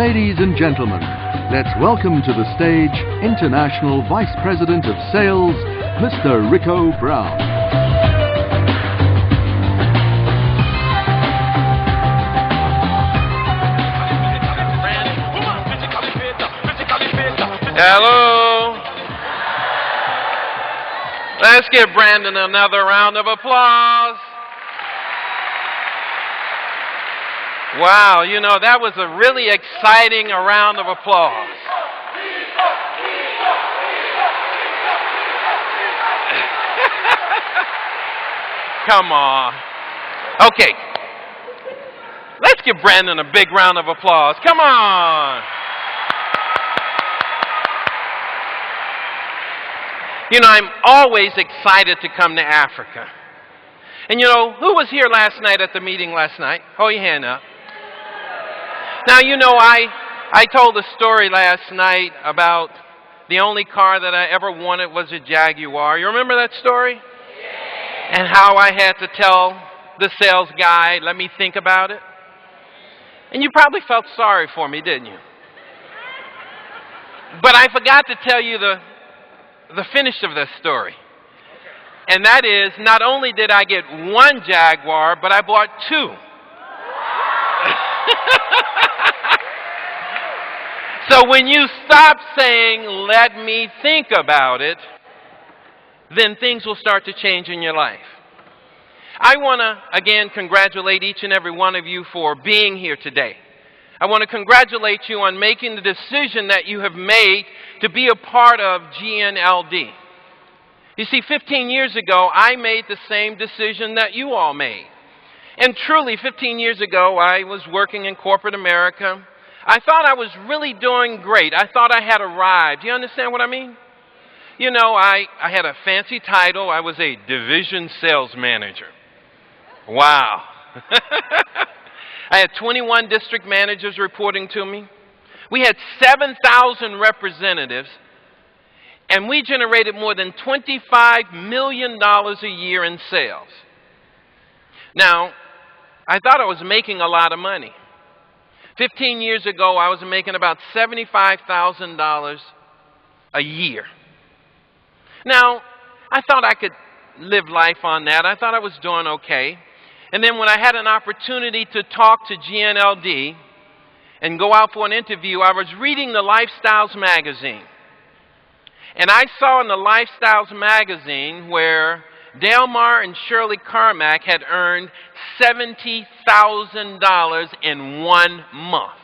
Ladies and gentlemen, let's welcome to the stage International Vice President of Sales, Mr. Rico Brown. Hello. Let's give Brandon another round of applause. Wow, you know, that was a really exciting round of applause. Come on. Okay. Let's give Brandon a big round of applause. Come on. You know, I'm always excited to come to Africa. And you know, who was here last night at the meeting last night? Hold your hand up. Now, you know, I told a story last night about the only car that I ever wanted was a Jaguar. You remember that story? Yeah. And how I had to tell the sales guy, let me think about it. And you probably felt sorry for me, didn't you? But I forgot to tell you the finish of this story. And that is, not only did I get one Jaguar, but I bought two. So when you stop saying, let me think about it, then things will start to change in your life. I want to, again, congratulate each and every one of you for being here today. I want to congratulate you on making the decision that you have made to be a part of GNLD. You see, 15 years ago, I made the same decision that you all made. And truly, 15 years ago, I was working in corporate America. I thought I was really doing great. I thought I had arrived. Do you understand what I mean? You know, I had a fancy title. I was a division sales manager. Wow. I had 21 district managers reporting to me. We had 7,000 representatives. And we generated more than $25 million a year in sales. Now, I thought I was making a lot of money. 15 years ago, I was making about $75,000 a year. Now, I thought I could live life on that. I thought I was doing okay. And then when I had an opportunity to talk to GNLD and go out for an interview, I was reading the Lifestyles magazine. And I saw in the Lifestyles magazine where Delmar and Shirley Carmack had earned $70,000 in 1 month.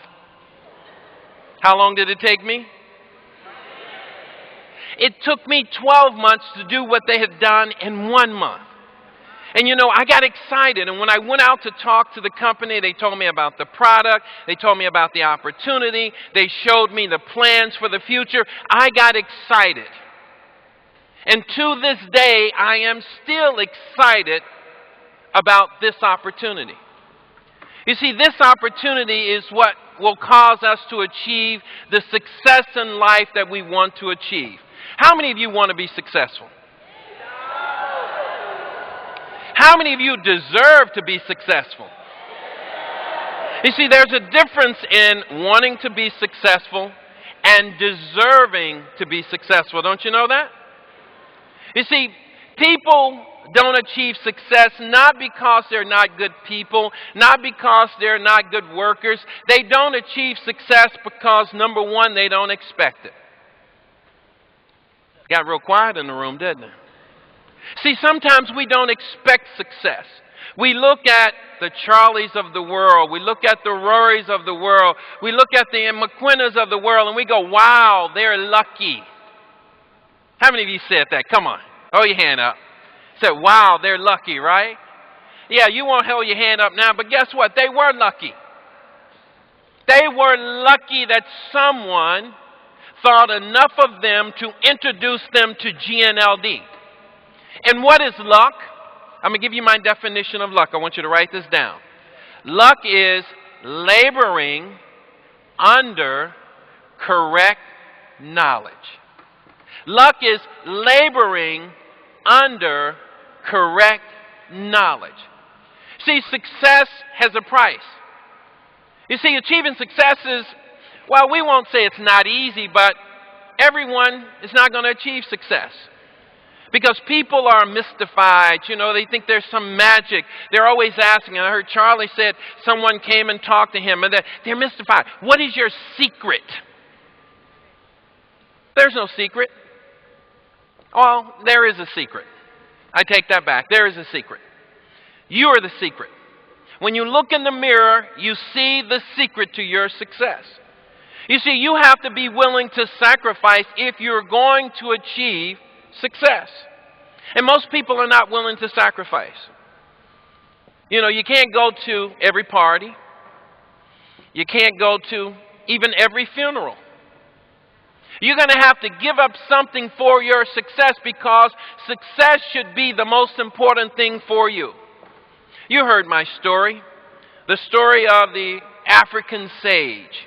How long did it take me? It took me 12 months to do what they had done in 1 month. And you know, I got excited, and when I went out to talk to the company, they told me about the product, they told me about the opportunity, they showed me the plans for the future. I got excited. And to this day, I am still excited about this opportunity. You see, this opportunity is what will cause us to achieve the success in life that we want to achieve. How many of you want to be successful? How many of you deserve to be successful? You see, there's a difference in wanting to be successful and deserving to be successful. Don't you know that? You see, people don't achieve success not because they're not good people, not because they're not good workers. They don't achieve success because, number one, they don't expect it. Got real quiet in the room, didn't it? See, sometimes we don't expect success. We look at the Charlies of the world. We look at the Rorys of the world. We look at the McQuinners of the world, and we go, wow, they're lucky. How many of you said that? Come on. Hold your hand up. Said, wow, they're lucky, right? Yeah, you won't hold your hand up now, but guess what? They were lucky. They were lucky that someone thought enough of them to introduce them to GNLD. And what is luck? I'm going to give you my definition of luck. I want you to write this down. Luck is laboring under correct knowledge. Luck is laboring under correct knowledge. See, success has a price. You see, achieving success is Well, we won't say it's not easy, but everyone is not going to achieve success. Because people are mystified. You know, they think there's some magic. They're always asking. I heard Charlie said someone came and talked to him, and they're mystified. What is your secret? There's no secret. Well, there is a secret. I take that back. There is a secret. You are the secret. When you look in the mirror, you see the secret to your success. You see, you have to be willing to sacrifice if you're going to achieve success. And most people are not willing to sacrifice. You know, you can't go to every party. You can't go to even every funeral. You're going to have to give up something for your success, because success should be the most important thing for you. You heard my story, the story of the African sage,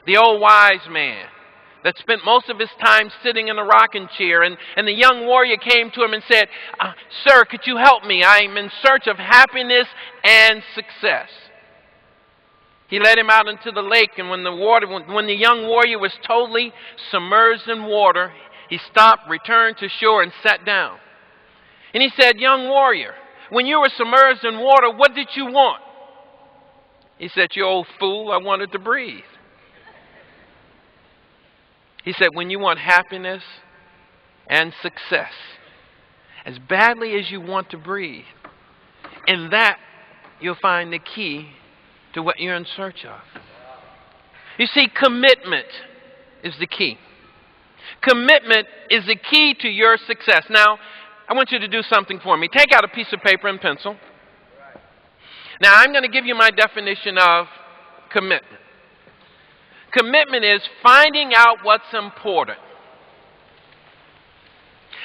the old wise man that spent most of his time sitting in a rocking chair. And the young warrior came to him and said, "Sir, could you help me? I'm in search of happiness and success." He led him out into the lake, and when the young warrior was totally submerged in water, he stopped, returned to shore, and sat down. And he said, "Young warrior, when you were submerged in water, what did you want?" He said, "You old fool, I wanted to breathe." He said, when you want happiness and success, as badly as you want to breathe, in that you'll find the key to what you're in search of. You see, commitment is the key. Commitment is the key to your success. Now, I want you to do something for me. Take out a piece of paper and pencil. Now, I'm going to give you my definition of commitment. Commitment is finding out what's important.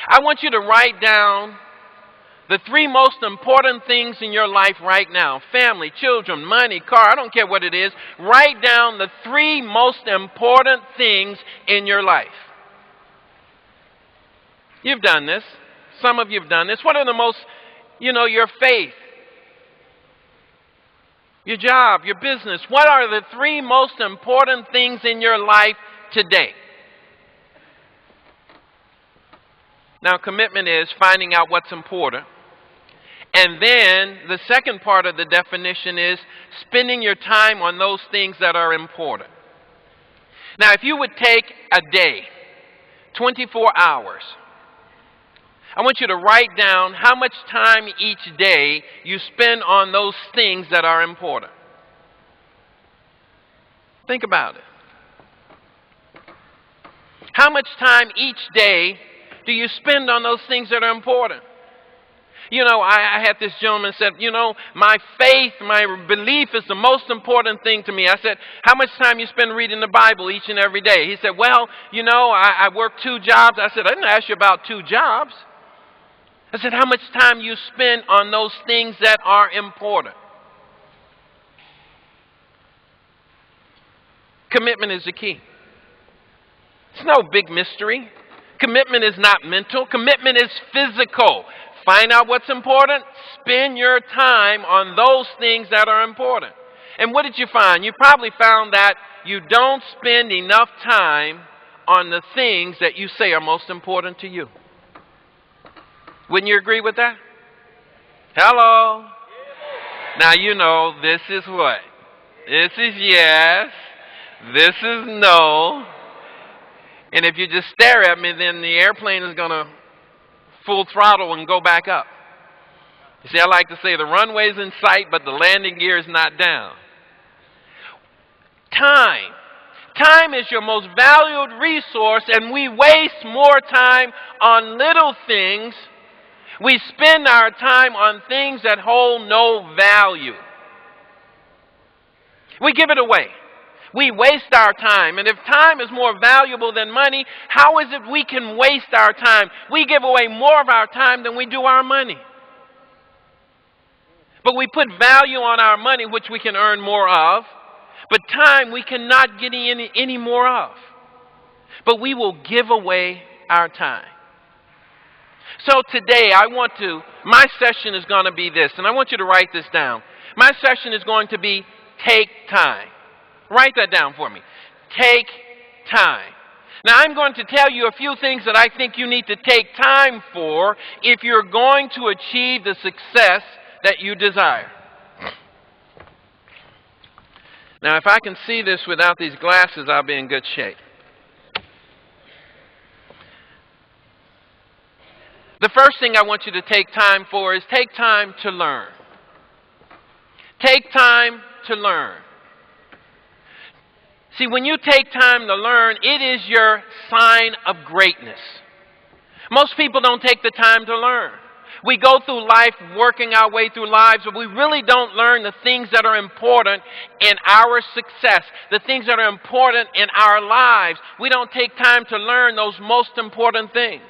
I want you to write down the 3 most important things in your life right now. Family, children, money, car, I don't care what it is. Write down the 3 most important things in your life. You've done this. Some of you have done this. What are the most, your faith, your job, your business? What are the 3 most important things in your life today? Now, commitment is finding out what's important. And then the second part of the definition is spending your time on those things that are important. Now, if you would take a day, 24 hours, I want you to write down how much time each day you spend on those things that are important. Think about it. How much time each day do you spend on those things that are important? I had this gentleman said, my faith, my belief is the most important thing to me. I said, how much time you spend reading the Bible each and every day? He said, well, I work 2 jobs. I said, I didn't ask you about 2 jobs. I said, how much time you spend on those things that are important? Commitment is the key. It's no big mystery. Commitment is not mental. Commitment is physical. Find out what's important. Spend your time on those things that are important. And what did you find? You probably found that you don't spend enough time on the things that you say are most important to you. Wouldn't you agree with that? Hello? Now, this is what? This is yes. This is no. And if you just stare at me, then the airplane is going to full throttle and go back up. You see, I like to say the runway's in sight, but the landing gear is not down. Time. Time is your most valued resource, and we waste more time on little things. We spend our time on things that hold no value. We give it away. We waste our time. And if time is more valuable than money, how is it we can waste our time? We give away more of our time than we do our money. But we put value on our money, which we can earn more of. But time we cannot get any more of. But we will give away our time. So today my session is going to be this, and I want you to write this down. My session is going to be take time. Write that down for me. take time. Now, I'm going to tell you a few things that I think you need to take time for if you're going to achieve the success that you desire. Now, if I can see this without these glasses, I'll be in good shape. The first thing I want you to take time for is take time to learn. Take time to learn. See, when you take time to learn, it is your sign of greatness. Most people don't take the time to learn. We go through life working our way through lives, but we really don't learn the things that are important in our success, the things that are important in our lives. We don't take time to learn those most important things.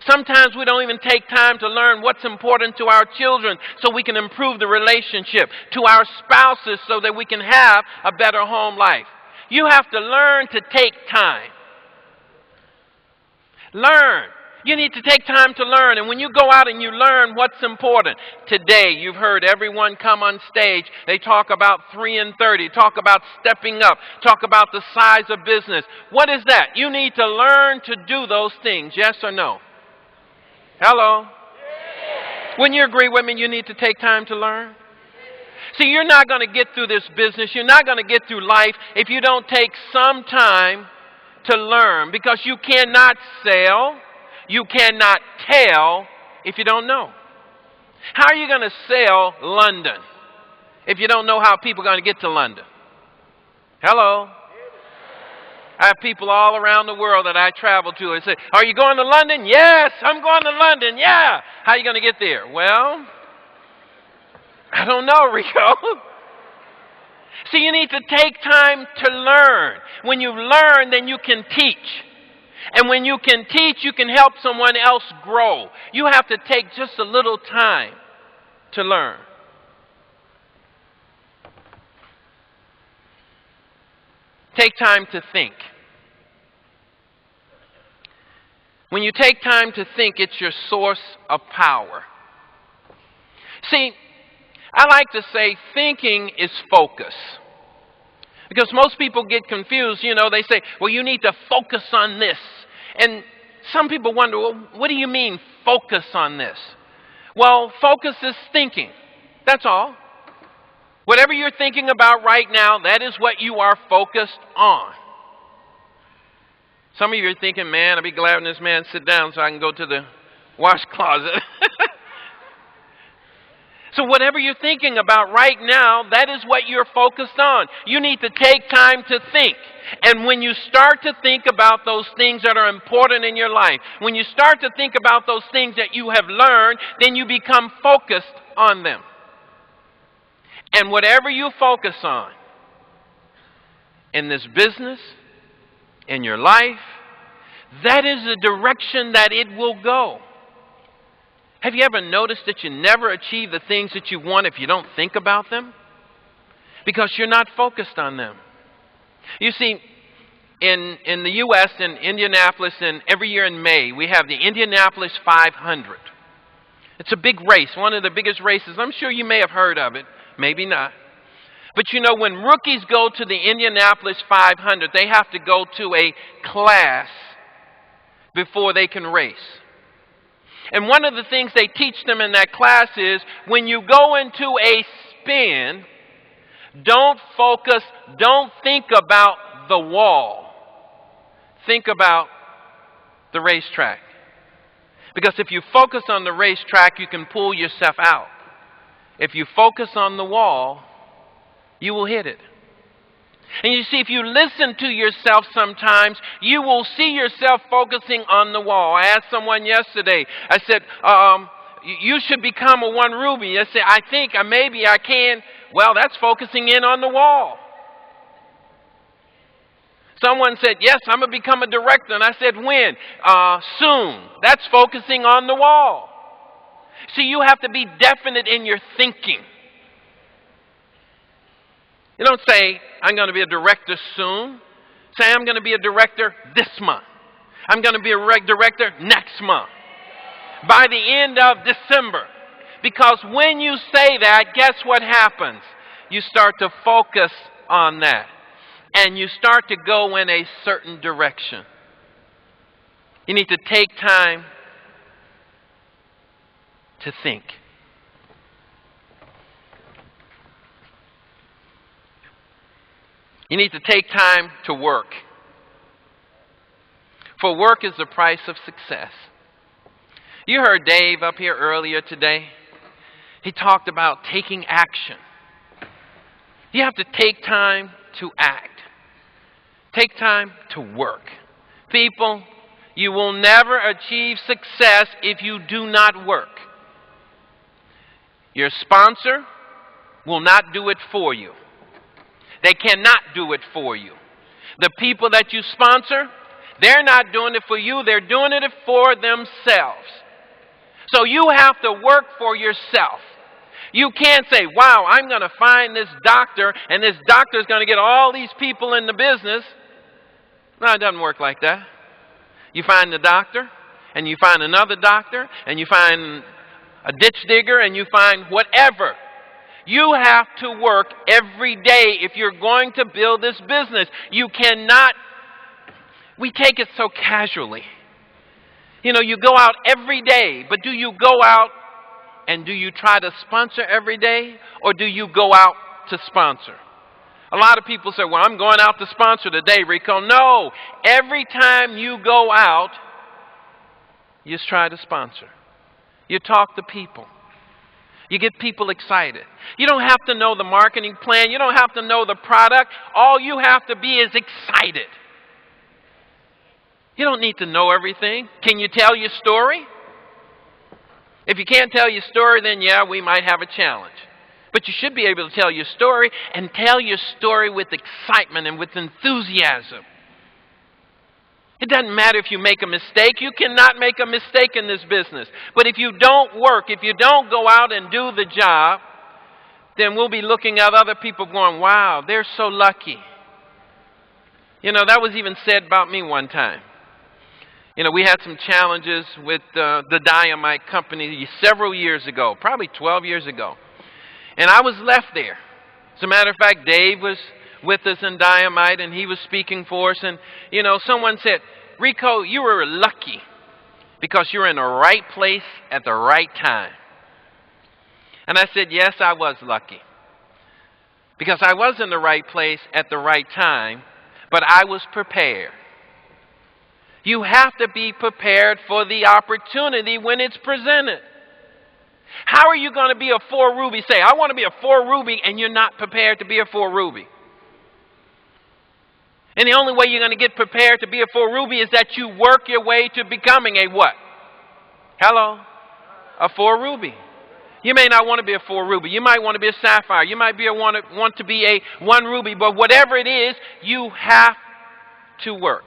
Sometimes we don't even take time to learn what's important to our children so we can improve the relationship, to our spouses so that we can have a better home life. You have to learn to take time. Learn. You need to take time to learn. And when you go out and you learn what's important. Today, you've heard everyone come on stage. They talk about 3 and 30, talk about stepping up, talk about the size of business. What is that? You need to learn to do those things, yes or no? Hello? Yeah. Wouldn't you agree with me? You need to take time to learn. See, you're not going to get through this business. You're not going to get through life if you don't take some time to learn. Because you cannot sell, you cannot tell if you don't know. How are you going to sell London if you don't know how people are going to get to London? Hello? I have people all around the world that I travel to and say, are you going to London? Yes, I'm going to London. Yeah. How are you going to get there? Well, I don't know, Rico. See, you need to take time to learn. When you learn, then you can teach. And when you can teach, you can help someone else grow. You have to take just a little time to learn. Take time to think. When you take time to think, it's your source of power. See, I like to say thinking is focus. Because most people get confused, they say, well, you need to focus on this. And some people wonder, well, what do you mean focus on this? Well, focus is thinking. That's all. Whatever you're thinking about right now, that is what you are focused on. Some of you are thinking, man, I'll be glad when this man sit down so I can go to the wash closet. So whatever you're thinking about right now, that is what you're focused on. You need to take time to think. And when you start to think about those things that are important in your life, when you start to think about those things that you have learned, then you become focused on them. And whatever you focus on in this business, in your life, that is the direction that it will go. Have you ever noticed that you never achieve the things that you want if you don't think about them? Because you're not focused on them. You see, in the U.S., in Indianapolis, and every year in May, we have the Indianapolis 500. It's a big race, one of the biggest races. I'm sure you may have heard of it, maybe not. But when rookies go to the Indianapolis 500, they have to go to a class before they can race. And one of the things they teach them in that class is when you go into a spin, don't focus, don't think about the wall. Think about the racetrack. Because if you focus on the racetrack, you can pull yourself out. If you focus on the wall, you will hit it. And you see, if you listen to yourself sometimes, you will see yourself focusing on the wall. I asked someone yesterday, I said, you should become a one Ruby. I said, I think maybe I can. Well, that's focusing in on the wall. Someone said, yes, I'm going to become a director. And I said, when? Soon. That's focusing on the wall. See, you have to be definite in your thinking. You don't say, I'm going to be a director soon. Say, I'm going to be a director this month. I'm going to be a director next month. By the end of December. Because when you say that, guess what happens? You start to focus on that. and you start to go in a certain direction. You need to take time to think. You need to take time to work. For work is the price of success. You heard Dave up here earlier today. He talked about taking action. You have to take time to act. Take time to work. People, you will never achieve success if you do not work. Your sponsor will not do it for you. They cannot do it for you. The people that you sponsor, they're not doing it for you. They're doing it for themselves. So you have to work for yourself. You can't say, wow, I'm going to find this doctor, and this doctor is going to get all these people in the business. No, it doesn't work like that. You find the doctor, and you find another doctor, and you find a ditch digger, and you find whatever. You have to work every day if you're going to build this business. You cannot, we take it so casually. You know, you go out every day, but do you go out and do you try to sponsor every day, or do you go out to sponsor? A lot of people say, well, I'm going out to sponsor today, Rico. No, every time you go out, you just try to sponsor. You talk to people. You get people excited. You don't have to know the marketing plan. You don't have to know the product. All you have to be is excited. You don't need to know everything. Can you tell your story? If you can't tell your story, then yeah, we might have a challenge. But you should be able to tell your story, and tell your story with excitement and with enthusiasm. It doesn't matter if you make a mistake. You cannot make a mistake in this business. But if you don't work, if you don't go out and do the job, then we'll be looking at other people going, wow, they're so lucky. You know, that was even said about me one time. You know, we had some challenges with the Dynamite Company several years ago, probably 12 years ago. And I was left there. As a matter of fact, Dave was with us in Dynamite, and he was speaking for us. And, you know, someone said, Rico, you were lucky because you were in the right place at the right time. And I said, yes, I was lucky. Because I was in the right place at the right time, but I was prepared. You have to be prepared for the opportunity when it's presented. How are you going to be a 4 Ruby? Say, I want to be a 4 Ruby, and you're not prepared to be a 4 Ruby. And the only way you're going to get prepared to be a 4 Ruby is that you work your way to becoming a what? Hello? A 4 Ruby. You may not want to be a 4 Ruby. You might want to be a Sapphire. You might want to be a 1 Ruby. But whatever it is, you have to work.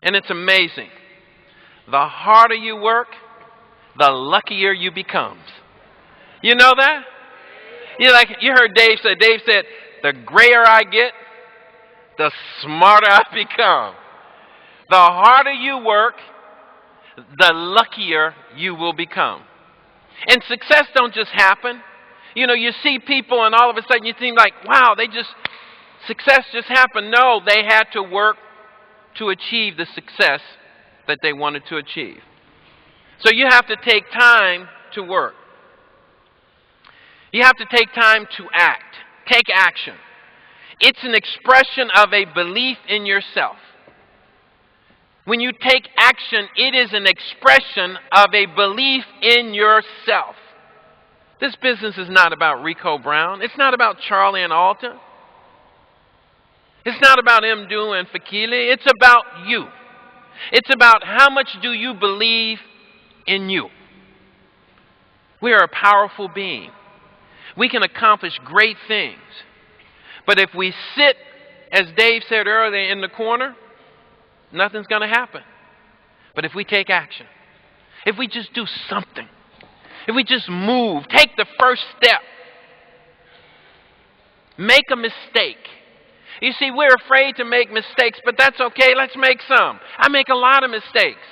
And it's amazing. The harder you work, the luckier you become. You know that? You heard Dave say, the grayer I get, the smarter I become. The harder you work, the luckier you will become. And success don't just happen. You know, you see people and all of a sudden you think like, wow, success just happened. No, they had to work to achieve the success that they wanted to achieve. So you have to take time to work. You have to take time to act. Take action. It's an expression of a belief in yourself. When you take action, it is an expression of a belief in yourself. This business is not about Rico Brown. It's not about Charlie and Alton. It's not about Mdu and Fakili. It's about you. It's about how much do you believe in you. We are a powerful being. We can accomplish great things. But if we sit, as Dave said earlier, in the corner, nothing's going to happen. But if we take action, if we just do something, if we just move, take the first step, make a mistake. You see, we're afraid to make mistakes, but that's okay. Let's make some. I make a lot of mistakes.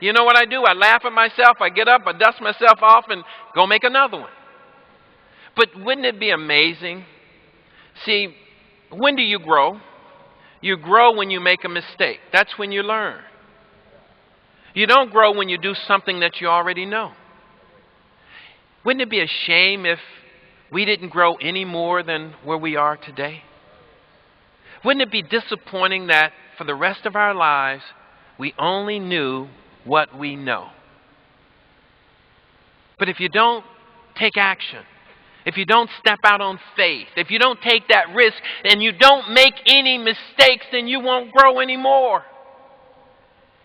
You know what I do? I laugh at myself. I get up, I dust myself off, and go make another one. But wouldn't it be amazing? See, when do you grow? You grow when you make a mistake. That's when you learn. You don't grow when you do something that you already know. Wouldn't it be a shame if we didn't grow any more than where we are today? Wouldn't it be disappointing that for the rest of our lives, we only knew what we know? But if you don't take action, if you don't step out on faith, if you don't take that risk, and you don't make any mistakes, then you won't grow anymore.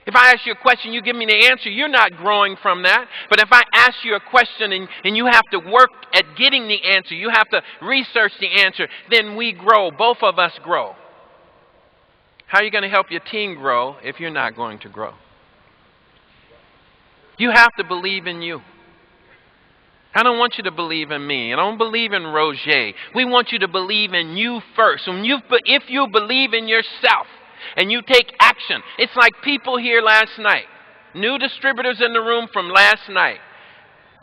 If I ask you a question, you give me the answer, you're not growing from that. But if I ask you a question and you have to work at getting the answer, you have to research the answer, then we grow. Both of us grow. How are you going to help your team grow if you're not going to grow? You have to believe in you. I don't want you to believe in me. I don't believe in Roger. We want you to believe in you first. If you believe in yourself and you take action, it's like people here last night. New distributors in the room from last night.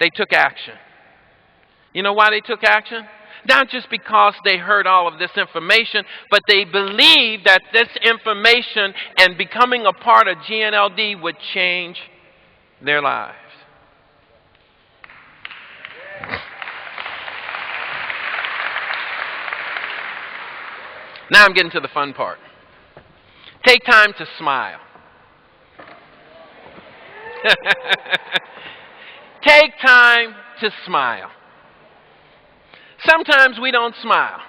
They took action. You know why they took action? Not just because they heard all of this information, but they believed that this information and becoming a part of GNLD would change their lives. Now I'm getting to the fun part. Take time to smile. Take time to smile. Sometimes we don't smile.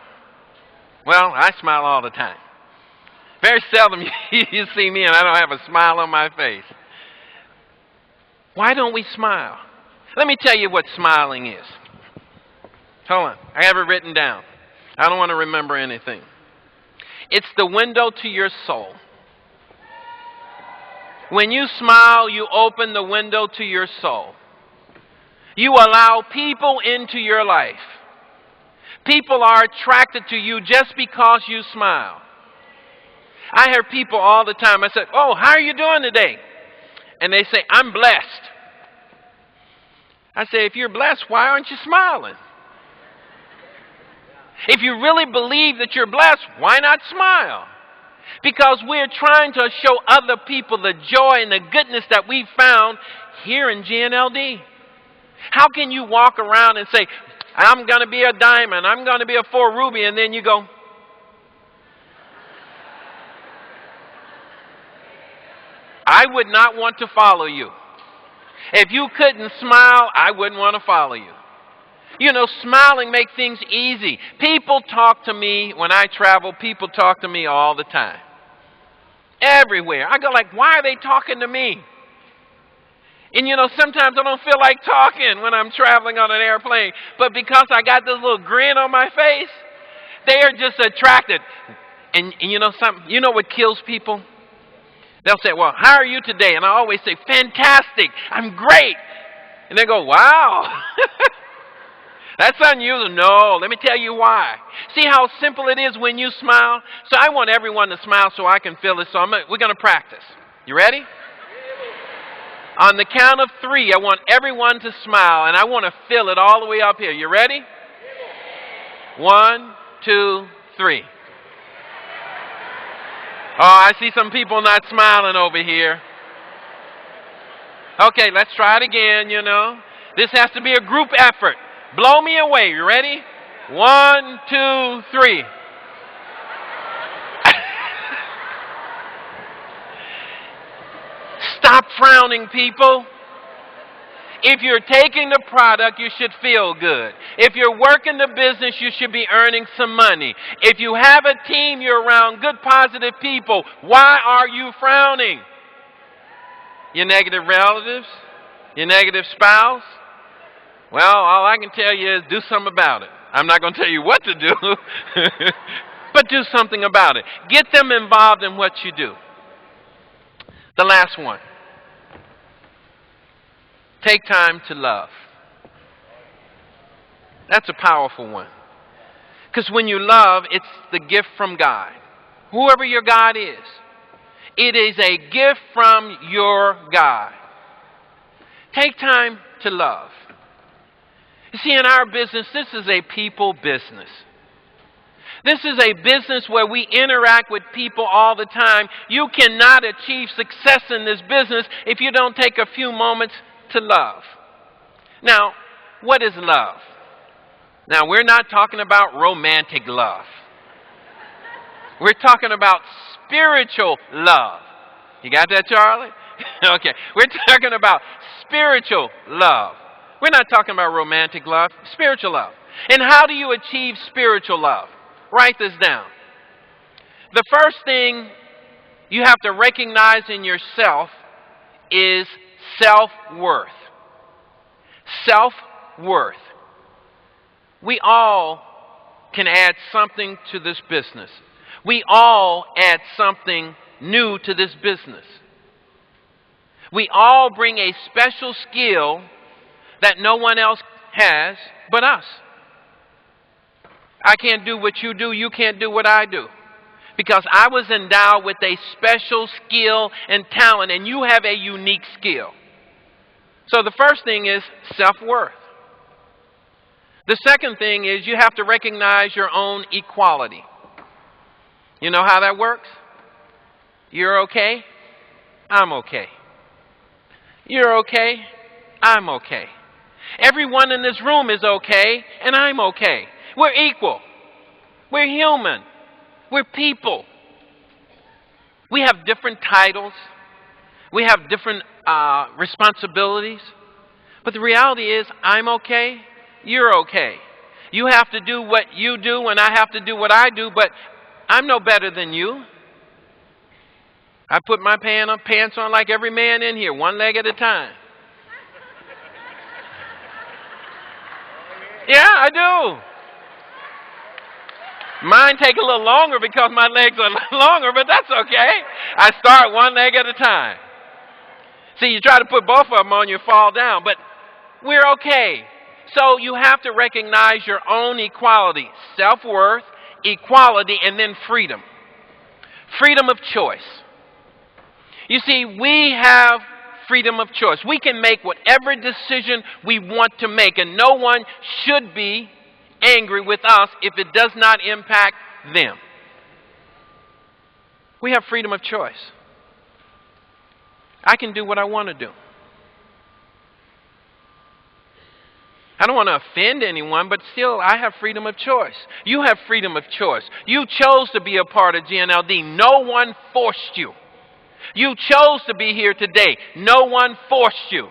Well, I smile all the time. Very seldom you see me and I don't have a smile on my face. Why don't we smile? Let me tell you what smiling is. Hold on. I have it written down. I don't want to remember anything. It's the window to your soul. When you smile, you open the window to your soul. You allow people into your life. People are attracted to you just because you smile. I hear people all the time. I say, "Oh, how are you doing today?" And they say, "I'm blessed." I say, if you're blessed, why aren't you smiling? If you really believe that you're blessed, why not smile? Because we're trying to show other people the joy and the goodness that we found here in GNLD. How can you walk around and say, I'm going to be a diamond, I'm going to be a 4 ruby, and then you go, I would not want to follow you. If you couldn't smile, I wouldn't want to follow you. You know, smiling makes things easy. People talk to me when I travel. People talk to me all the time. Everywhere. I go like, why are they talking to me? And you know, sometimes I don't feel like talking when I'm traveling on an airplane. But because I got this little grin on my face, they are just attracted. And you know something? You know what kills people? They'll say, well, how are you today? And I always say, fantastic. I'm great. And they go, wow. That's unusual. No, let me tell you why. See how simple it is when you smile? So I want everyone to smile so I can feel it. So we're going to practice. You ready? On the count of 3, I want everyone to smile, and I want to feel it all the way up here. You ready? 1, 2, 3. Oh, I see some people not smiling over here. Okay, let's try it again, you know. This has to be a group effort. Blow me away. You ready? 1, 2, 3. Stop frowning, people. If you're taking the product, you should feel good. If you're working the business, you should be earning some money. If you have a team, you're around good, positive people. Why are you frowning? Your negative relatives? Your negative spouse? Well, all I can tell you is do something about it. I'm not going to tell you what to do, but do something about it. Get them involved in what you do. The last one. Take time to love. That's a powerful one. Because when you love, it's the gift from God. Whoever your God is, it is a gift from your God. Take time to love. You see, in our business, this is a people business. This is a business where we interact with people all the time. You cannot achieve success in this business if you don't take a few moments to love. Now, what is love? Now, we're not talking about romantic love. We're talking about spiritual love. You got that, Charlie? Okay. We're talking about spiritual love. We're not talking about romantic love, spiritual love. And how do you achieve spiritual love? Write this down. The first thing you have to recognize in yourself is self-worth. Self-worth. We all can add something to this business. We all add something new to this business. We all bring a special skill that no one else has but us. I can't do what you do. You can't do what I do. Because I was endowed with a special skill and talent, and you have a unique skill. So the first thing is self-worth. The second thing is you have to recognize your own equality. You know how that works? You're okay, I'm okay. You're okay, I'm okay. Everyone in this room is okay, and I'm okay. We're equal. We're human. We're people. We have different titles. We have different responsibilities. But the reality is, I'm okay, you're okay. You have to do what you do, and I have to do what I do, but I'm no better than you. I put my pants on like every man in here, one leg at a time. Yeah, I do. Mine take a little longer because my legs are longer, but that's okay. I start one leg at a time. See, you try to put both of them on, you fall down, but we're okay. So you have to recognize your own equality, self-worth, equality, and then freedom. Freedom of choice. You see, we have freedom of choice. We can make whatever decision we want to make, and no one should be angry with us if it does not impact them. We have freedom of choice. I can do what I want to do. I don't want to offend anyone, but still I have freedom of choice. You have freedom of choice. You chose to be a part of GNLD. No one forced you. You chose to be here today. No one forced you.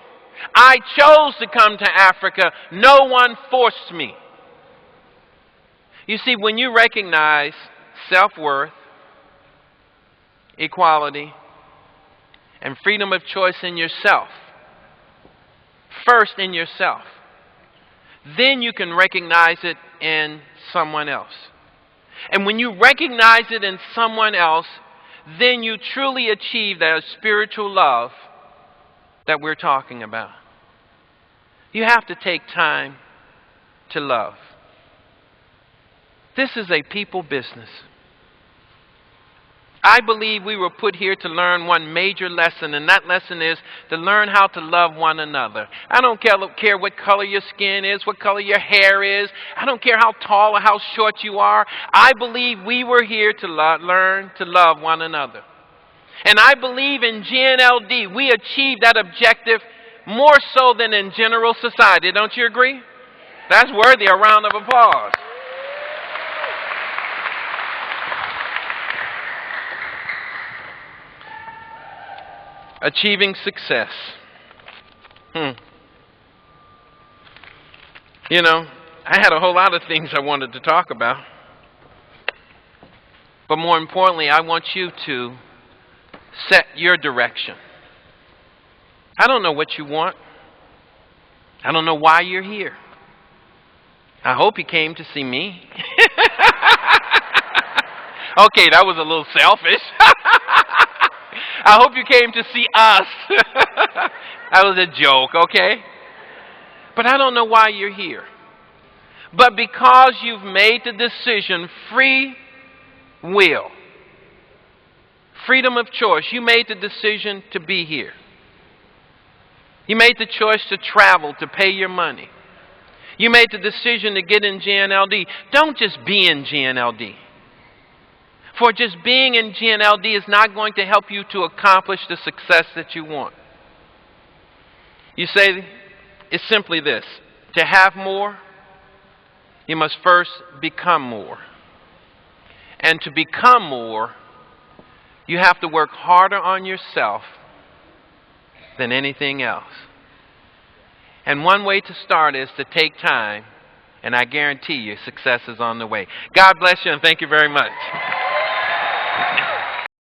I chose to come to Africa. No one forced me. You see, when you recognize self-worth, equality, and freedom of choice in yourself, first in yourself, then you can recognize it in someone else. And when you recognize it in someone else, then you truly achieve that spiritual love that we're talking about. You have to take time to love. This is a people business. I believe we were put here to learn one major lesson, and that lesson is to learn how to love one another. I don't care what color your skin is, what color your hair is. I don't care how tall or how short you are. I believe we were here to learn to love one another. And I believe in GNLD, we achieved that objective more so than in general society. Don't you agree? That's worthy of a round of applause. Achieving success. You know, I had a whole lot of things I wanted to talk about. But more importantly, I want you to set your direction. I don't know what you want. I don't know why you're here. I hope you came to see me. Okay, that was a little selfish. I hope you came to see us. That was a joke, okay? But I don't know why you're here. But because you've made the decision, free will, freedom of choice, you made the decision to be here. You made the choice to travel, to pay your money. You made the decision to get in GNLD. Don't just be in GNLD. for just being in GNLD is not going to help you to accomplish the success that you want. You say, it's simply this: to have more, you must first become more. And to become more, you have to work harder on yourself than anything else. And one way to start is to take time, and I guarantee you success is on the way. God bless you, and thank you very much.